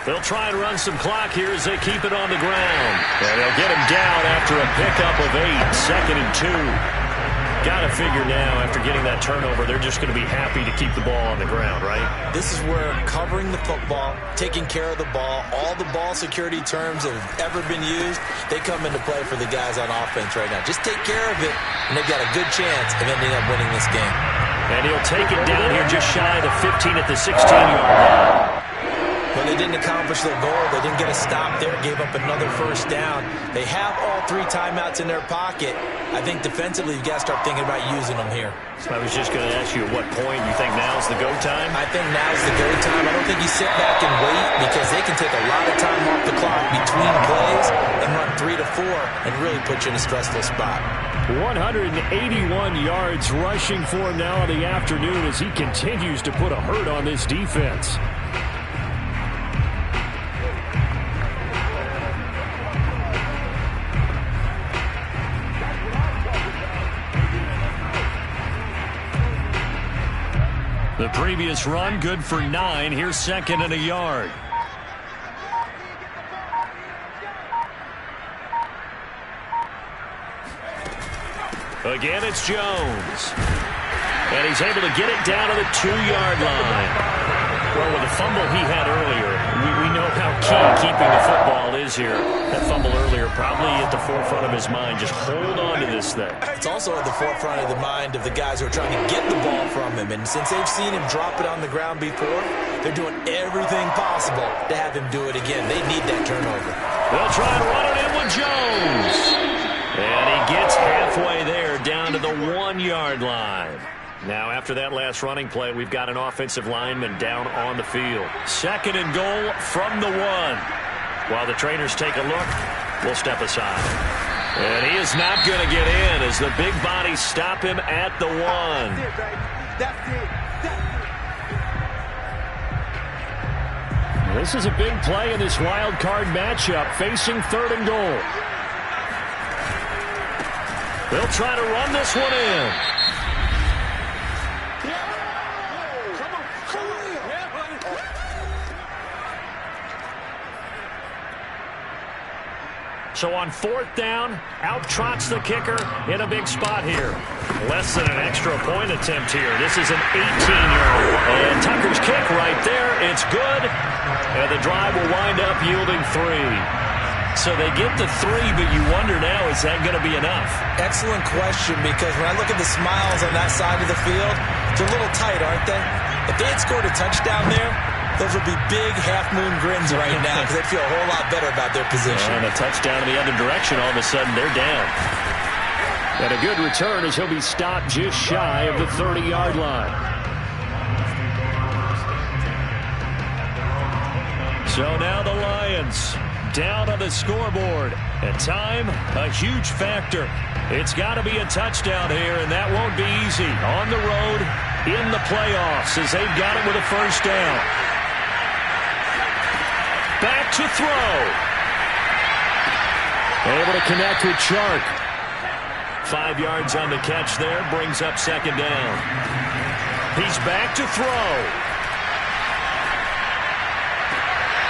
They'll try and run some clock here as they keep it on the ground. And they'll get him down after a pickup of 8, 2nd and 2. Got to figure now, after getting that turnover, they're just going to be happy to keep the ball on the ground, right? This is where covering the football, taking care of the ball, all the ball security terms that have ever been used, they come into play for the guys on offense right now. Just take care of it, and they've got a good chance of ending up winning this game. And he'll take it down here just shy of the 15 at the 16-yard line. But they didn't accomplish their goal. They didn't get a stop there, gave up another 1st down. They have all 3 timeouts in their pocket. I think defensively, you've got to start thinking about using them here. I was just going to ask you at what point you think now's the go time? I think now's the go time. I don't think you sit back and wait because they can take a lot of time off the clock between plays and run 3 to 4 and really put you in a stressful spot. 181 yards rushing for him now in the afternoon as he continues to put a hurt on this defense. The previous run, good for 9. Here's 2nd and a yard. Again, it's Jones. And he's able to get it down to the 2-yard line. Well, with the fumble he had earlier, we know how key keeping the football is here. That fumble earlier probably at the forefront of his mind. Just hold on to this thing. It's also at the forefront of the mind of the guys who are trying to get the ball from him. And since they've seen him drop it on the ground before, they're doing everything possible to have him do it again. They need that turnover. They'll try and run it in with Jones. And he gets halfway there down to the 1-yard line. Now, after that last running play, we've got an offensive lineman down on the field. 2nd and goal from the 1. While the trainers take a look, we'll step aside. And he is not going to get in as the big bodies stop him at the 1. This is a big play in this wild card matchup, facing 3rd and goal. They'll try to run this one in. So on 4th down, out trots the kicker in a big spot here. Less than an extra point attempt here. This is an 18-yard. And Tucker's kick right there. It's good. And the drive will wind up yielding 3. So they get to 3, but you wonder now, is that going to be enough? Excellent question, because when I look at the smiles on that side of the field, they're a little tight, aren't they? If they had scored a touchdown there, those would be big half-moon grins right now because they'd feel a whole lot better about their position. And a touchdown in the other direction, all of a sudden they're down. And a good return as he'll be stopped just shy of the 30-yard line. So now the Lions down on the scoreboard. And time, a huge factor. It's got to be a touchdown here, and that won't be easy. On the road, in the playoffs, as they've got it with a 1st down. Back to throw. Able to connect with Chark. 5 yards on the catch there, brings up 2nd down. He's back to throw.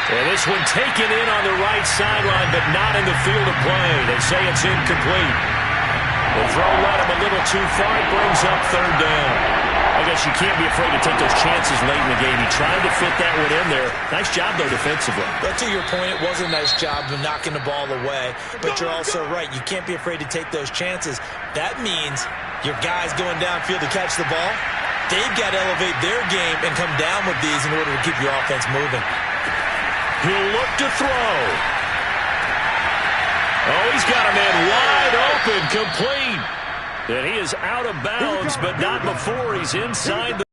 And this one taken in on the right sideline, but not in the field of play. They say it's incomplete. The throw led him a little too far. It brings up 3rd down. I guess you can't be afraid to take those chances late in the game. He tried to fit that one in there. Nice job, though, defensively. But to your point, it was a nice job of knocking the ball away. But you're also right. You can't be afraid to take those chances. That means your guys going downfield to catch the ball, they've got to elevate their game and come down with these in order to keep your offense moving. He'll look to throw. Oh, he's got a man wide open, complete. And he is out of bounds, but not before he's inside the...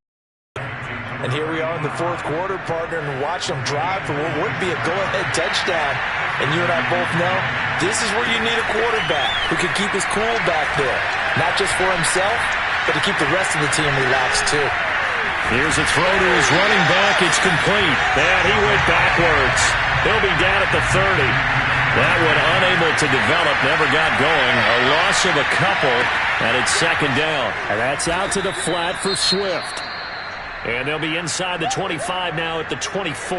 And here we are in the 4th quarter, partner, and watch them drive for what would be a go-ahead touchdown. And you and I both know this is where you need a quarterback who can keep his cool back there. Not just for himself, but to keep the rest of the team relaxed, too. Here's a throw to his running back. It's complete. And he went backwards. He'll be down at the 30. That one unable to develop, never got going. A loss of a couple, and it's 2nd down. And that's out to the flat for Swift. And they'll be inside the 25 now at the 24.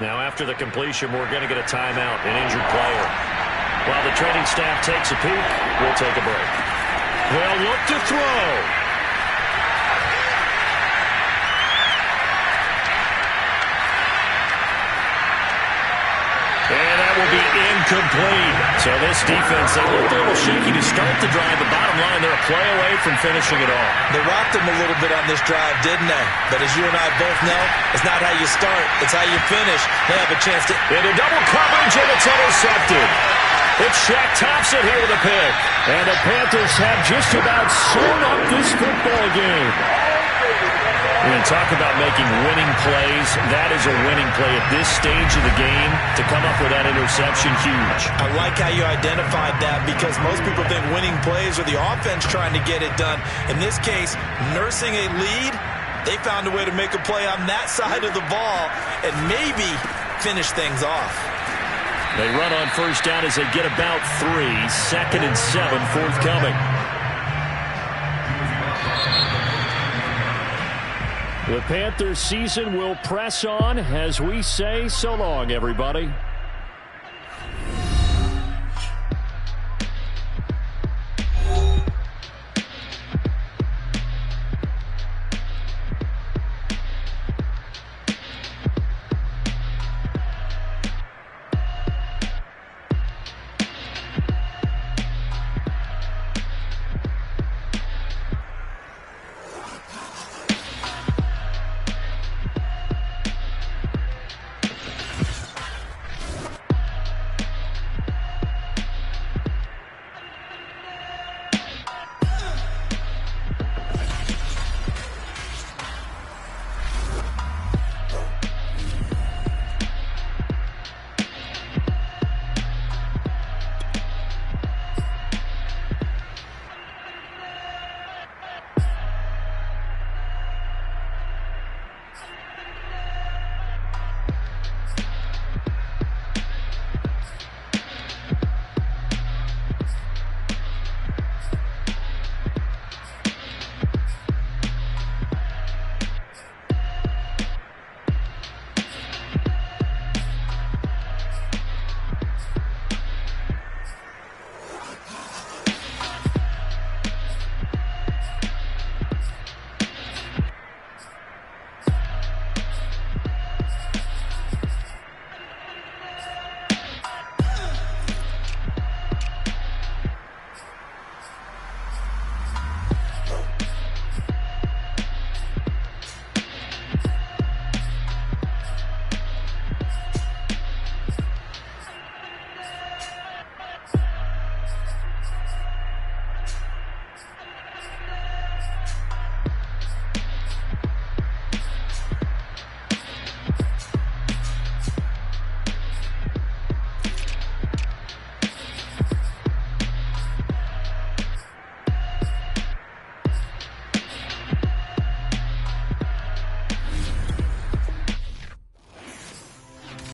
Now after the completion, we're going to get a timeout, an injured player. While the training staff takes a peek, we'll take a break. They'll look to throw. And that will be incomplete. So this defense, they looked a little shaky to start the drive. The bottom line, they're a play away from finishing it all. They rocked them a little bit on this drive, didn't they? But as you and I both know, it's not how you start, it's how you finish. They have a chance to... Into double coverage, and it's intercepted. It's Shaq Thompson here with a pick. And the Panthers have just about sewn up this football game. When you talk about making winning plays, that is a winning play at this stage of the game. To come up with that interception, huge. I like how you identified that, because most people think winning plays are the offense trying to get it done. In this case, nursing a lead, they found a way to make a play on that side of the ball and maybe finish things off. They run on 1st down as they get about 3. 2nd and 7 forthcoming. The Panthers season will press on as we say so long, everybody.